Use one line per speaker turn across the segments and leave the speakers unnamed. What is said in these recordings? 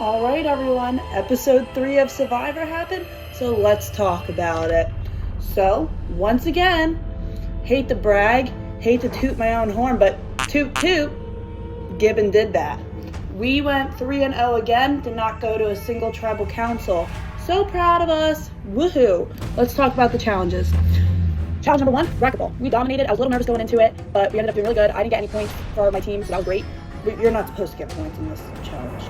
Alright everyone, episode 3 of Survivor happened, so let's talk about it. So, once again, hate to brag, hate to toot my own horn, but toot toot, Gibbon did that. We went 3-0 again, did not go to a single tribal council. So proud of us, woohoo! Let's talk about the challenges. Challenge number 1, racquetball. We dominated, I was a little nervous going into it, but we ended up doing really good. I didn't get any points for my team, so that was great. You're not supposed to get points in this challenge.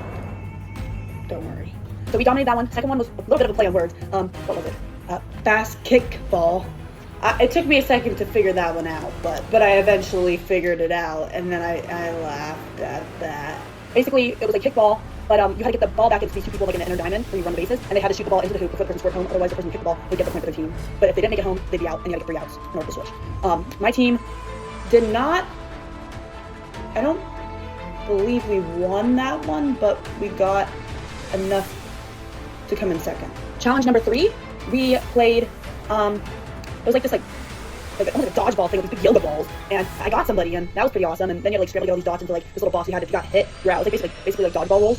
Don't worry. So we dominated that one. Second one was a little bit of a play on words. What was it? Fast kickball. It took me a second to figure that one out, but I eventually figured it out, and then I laughed at that. Basically, it was like kickball, but you had to get the ball back into these two people like in an inner diamond where you run the bases, and they had to shoot the ball into the hoop before the person scored home. Otherwise, the person who kicked the ball would get the point for the team. But if they didn't make it home, they'd be out, and you had to get 3 outs in order to switch. My team did not. I don't believe we won that one, but we got enough to come in second. Challenge number 3, we played, it was like this almost like a dodgeball thing with these big Yoda balls, and I got somebody, and that was pretty awesome, and then you had to like scramble to get all these dots into like this little box you had if you got hit, you're out. It was like basically like dodgeball rolls.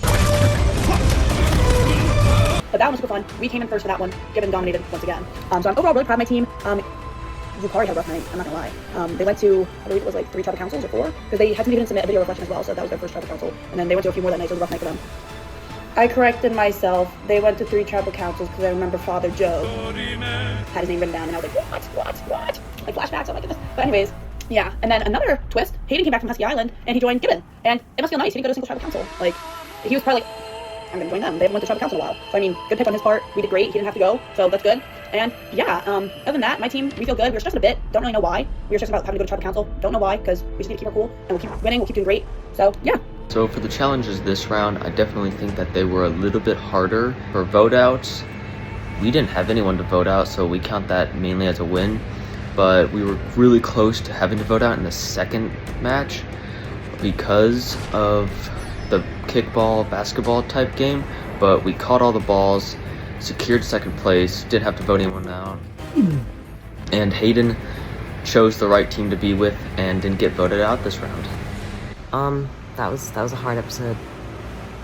But that one was super fun. We came in first for that one. Gibbon dominated once again. So I'm overall really proud of my team. Yukari had a rough night, I'm not gonna lie. They went to, I believe it was like 3 tribal councils or 4, because they had to even submit a video reflection as well, so that was their first tribal council, and then they went to a few more that night, so it was a rough night for them. I corrected myself. They went to 3 tribal councils because I remember Father Joe had his name written down, and I was like, what? Like flashbacks, oh my goodness. But anyways, yeah. And then another twist, Hayden came back from Husky Island, and he joined Gibbon. And it must feel nice, he didn't go to a single tribal council. Like, he was probably like, I'm gonna join them. They haven't went to tribal council in a while. So I mean, good pick on his part. We did great, he didn't have to go, so that's good. And yeah, other than that, my team, we feel good. We were stressing a bit, don't really know why. We were stressing about having to go to tribal council, don't know why, because we just need to keep her cool, and we'll keep winning, we'll keep doing great. So yeah.
So for the challenges this round, I definitely think that they were a little bit harder. For vote outs, we didn't have anyone to vote out, so we count that mainly as a win. But we were really close to having to vote out in the second match because of the kickball, basketball type game. But we caught all the balls, secured second place, didn't have to vote anyone out. And Hayden chose the right team to be with and didn't get voted out this round.
That was a hard episode,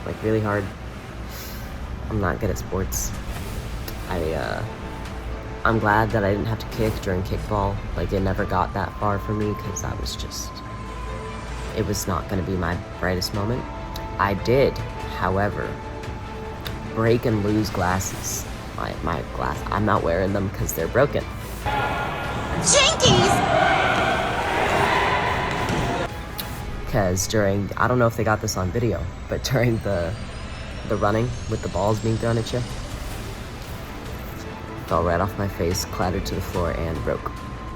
like really hard. I'm not good at sports. I'm glad that I didn't have to kick during kickball. Like it never got that far for me because it was not going to be my brightest moment. I did, however, break and lose glasses. My glass, I'm not wearing them because they're broken. Jinkies! Because during, I don't know if they got this on video, but during the running with the balls being thrown at you, fell right off my face, clattered to the floor, and broke.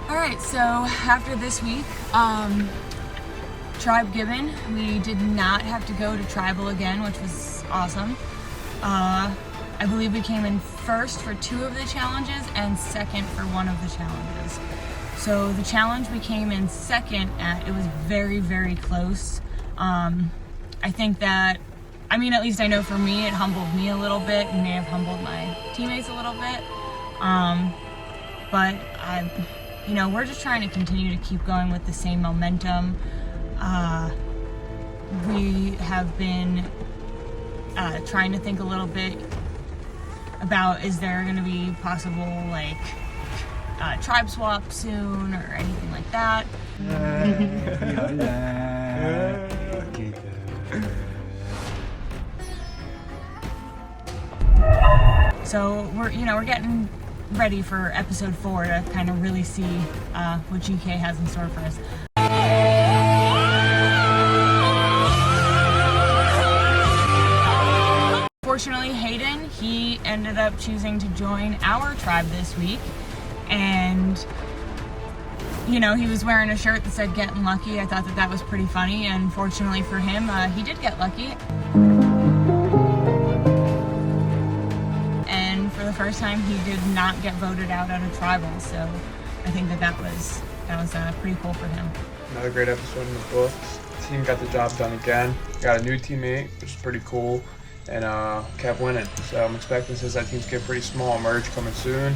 Alright, so after this week, Tribe Gibbon, we did not have to go to Tribal again, which was awesome. I believe we came in first for 2 of the challenges and second for 1 of the challenges. So the challenge we came in second at, it was very, very close. I think that, I mean, at least I know for me, it humbled me a little bit and may have humbled my teammates a little bit. But we're just trying to continue to keep going with the same momentum. We have been trying to think a little bit about, is there going to be possible like tribe swap soon or anything like that. So we're getting ready for episode 4 to kind of really see what GK has in store for us. Fortunately, Hayden, he ended up choosing to join our tribe this week. And, he was wearing a shirt that said "Getting Lucky." I thought that was pretty funny, and fortunately for him, he did get lucky. And for the first time, he did not get voted out of tribal, so I think that was pretty cool for him.
Another great episode in the books. The team got the job done again. Got a new teammate, which is pretty cool, and kept winning. So I'm expecting, since that team's getting pretty small, merge coming soon.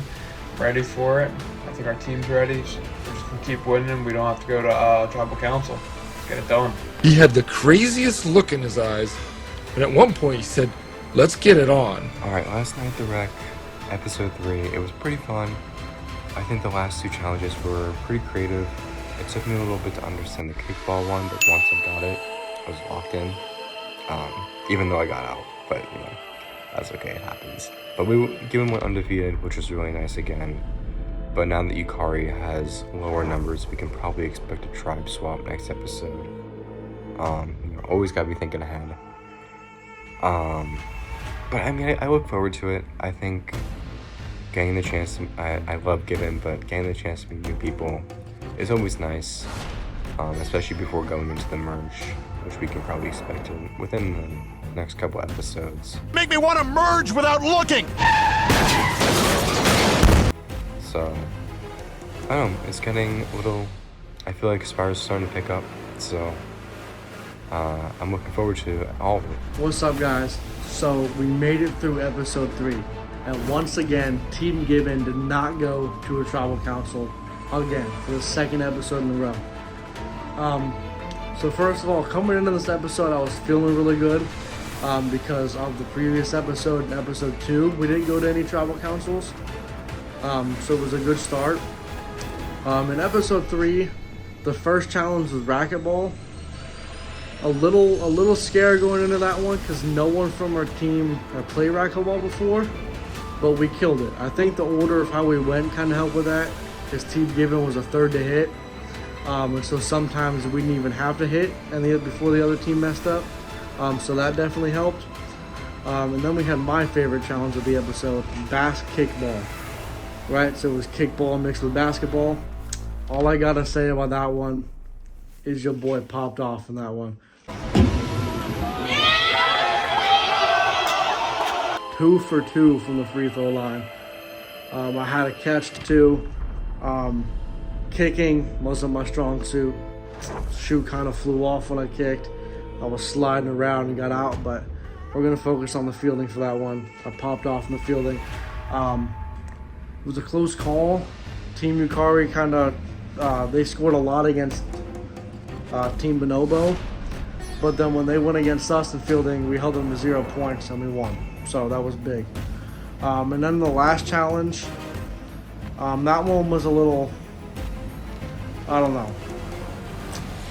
Ready for it. I think our team's ready. We're just gonna keep winning. We don't have to go to tribal council. Get it done.
He had the craziest look in his eyes, and at one point he said, Let's get it on.
Alright, last night at the rec, episode 3, it was pretty fun. I think the last 2 challenges were pretty creative. It took me a little bit to understand the kickball one, but once I got it, I was locked in. Even though I got out, but you know, that's okay, it happens. But Gibbon went undefeated, which was really nice again. But now that Yukari has lower numbers, we can probably expect a tribe swap next episode. You know, always gotta be thinking ahead. But I mean, I look forward to it. I think getting the chance to, I love Gibbon, but getting the chance to meet new people is always nice, especially before going into the merge, which we can probably expect within the next couple episodes.
Make me want to merge without looking!
So, I don't know, it's getting a little, I feel like Aspire's starting to pick up, so I'm looking forward to all of it.
What's up, guys? So we made it through episode 3, and once again, Team Gibbon did not go to a tribal council again for the 2nd episode in a row. So first of all, coming into this episode, I was feeling really good because of the previous episode, in episode 2, we didn't go to any tribal councils, so it was a good start. In episode 3, the first challenge was racquetball. A little scared going into that one because no one from our team had played racquetball before, but we killed it. I think the order of how we went kind of helped with that, because Team Gibbon was a 3rd to hit, and so sometimes we didn't even have to hit before the other team messed up, so that definitely helped. And then we had my favorite challenge of the episode, kickball. Right, so it was kickball mixed with basketball. All I gotta say about that one is your boy popped off in that one. 2 for 2 from the free throw line. I had a catch too. Kicking wasn't my strong suit. Shoe kind of flew off when I kicked. I was sliding around and got out, but we're gonna focus on the fielding for that one. I popped off in the fielding. It was a close call. Team Yukari kind of, they scored a lot against Team Bonobo, but then when they went against us in fielding, we held them to 0 points and we won. So that was big. And then the last challenge, that one was a little, I don't know.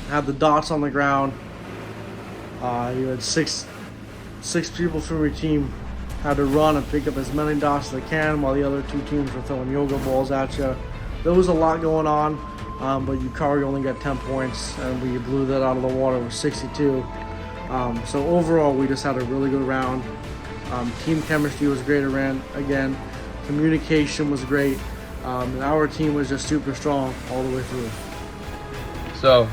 Had the dots on the ground. You had six people from your team had to run and pick up as many dots as they can while the other 2 teams were throwing yoga balls at you. There was a lot going on. But Yukari only got 10 points, and we blew that out of the water with 62. So overall, we just had a really good round. Team chemistry was great again. Communication was great. And our team was just super strong all the way through.
So,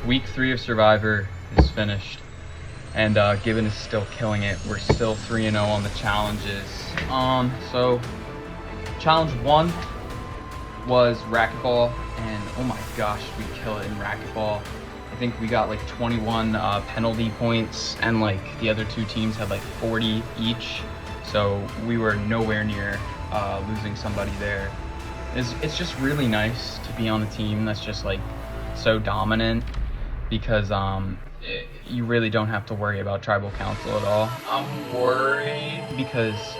week 3 of Survivor is finished, and Gibbon is still killing it. We're still 3-0 on the challenges. So, challenge 1 was racquetball, and oh my gosh, we kill it in racquetball. I think we got like 21 penalty points, and like the other 2 teams had like 40 each, so we were nowhere near losing somebody there. It's just really nice to be on a team that's just like so dominant, because you really don't have to worry about tribal council at all. I'm worried because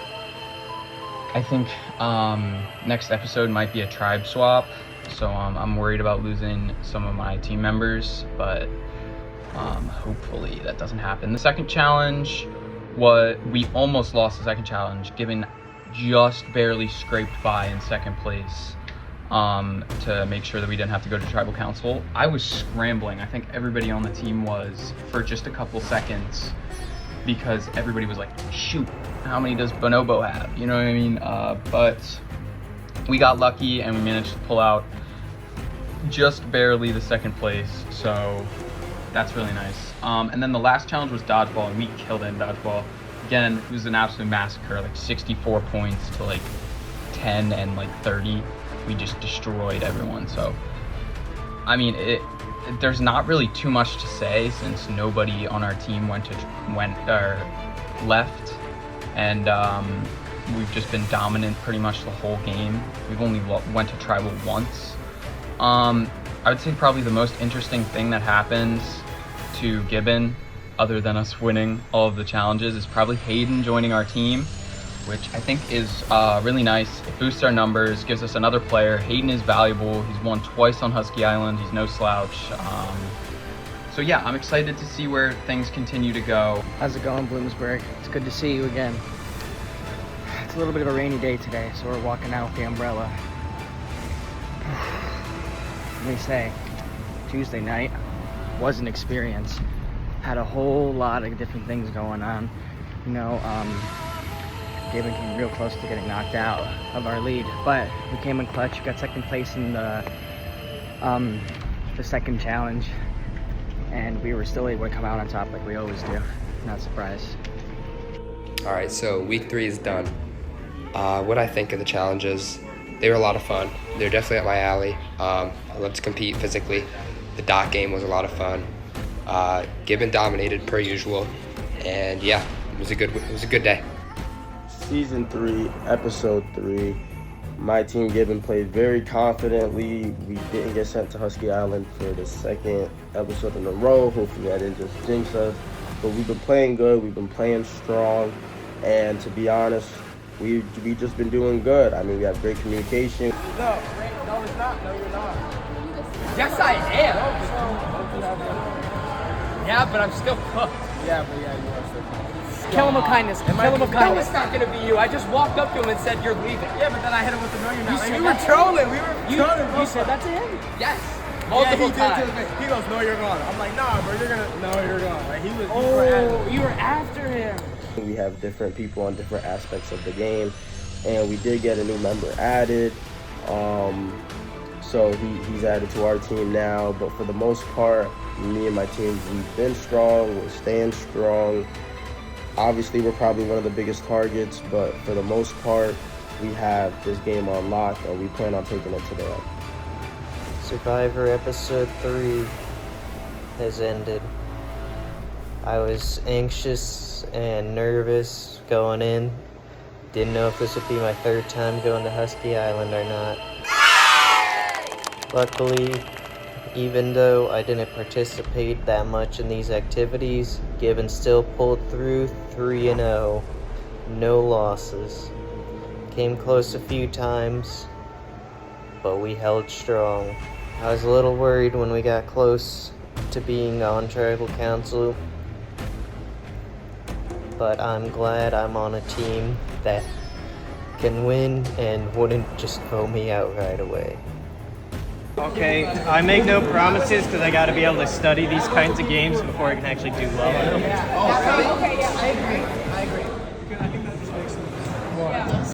I think next episode might be a tribe swap, so I'm worried about losing some of my team members, but hopefully that doesn't happen. The second challenge we almost lost the second challenge. Gibbon just barely scraped by in 2nd place to make sure that we didn't have to go to tribal council. I was scrambling. I think everybody on the team was for just a couple seconds, because everybody was like, shoot, how many does Bonobo have? You know what I mean? But we got lucky and we managed to pull out just barely the 2nd place, so that's really nice. And then the last challenge was dodgeball, and we killed it in dodgeball. Again, it was an absolute massacre, like 64 points to like 10 and like 30. We just destroyed everyone. So, I mean, there's not really too much to say since nobody on our team left, and we've just been dominant pretty much the whole game. We've only went to tribal once. I would say probably the most interesting thing that happens to Gibbon other than us winning all of the challenges is probably Hayden joining our team, which I think is really nice. It boosts our numbers, gives us another player. Hayden is valuable. He's won twice on Husky Island. He's no slouch. So yeah, I'm excited to see where things continue to go.
How's it going, Bloomsburg? It's good to see you again. It's a little bit of a rainy day today, so we're walking out with the umbrella. Let me say, Tuesday night was an experience. Had a whole lot of different things going on. You know, Gibbon came real close to getting knocked out of our lead, but we came in clutch. We got second place in the second challenge, and we were still able to come out on top like we always do. Not surprised.
All right, so week 3 is done. What I think of the challenges, they were a lot of fun. They're definitely up my alley. I love to compete physically. The dot game was a lot of fun. Gibbon dominated per usual, and yeah, it was a good day.
Season 3, episode 3. My team Gibbon played very confidently. We didn't get sent to Husky Island for the second episode in a row. Hopefully I didn't just jinx us. But we've been playing good. We've been playing strong. And to be honest, we just been doing good. I mean, we have great communication.
No, it's not. No, you're not.
Yes, I am. Yeah, but I'm still cooked.
Yeah, but yeah, you are so cool.
Kill him with kindness. Kill him with kindness. No, it's not going to be you. I just walked up to him and said, you're leaving.
Yeah, but then I hit him with the million.
You were trolling.
You said that to him?
Yes. Multiple times.
He goes, no, you're gone. I'm like, nah, bro, you're gone. Like,
you were after him.
We have different people on different aspects of the game, and we did get a new member added. So he's added to our team now, but for the most part, me and my team, we've been strong, we're staying strong. Obviously, we're probably one of the biggest targets, but for the most part, we have this game on lock, and we plan on taking it to the end.
Survivor Episode 3 has ended. I was anxious and nervous going in. Didn't know if this would be my 3rd time going to Husky Island or not. Luckily, even though I didn't participate that much in these activities, Gibbon still pulled through 3-0. No losses. Came close a few times, but we held strong. I was a little worried when we got close to being on Tribal Council, but I'm glad I'm on a team that can win and wouldn't just throw me out right away.
Okay, I make no promises because I got to be able to study these kinds of games before I can actually do well in them.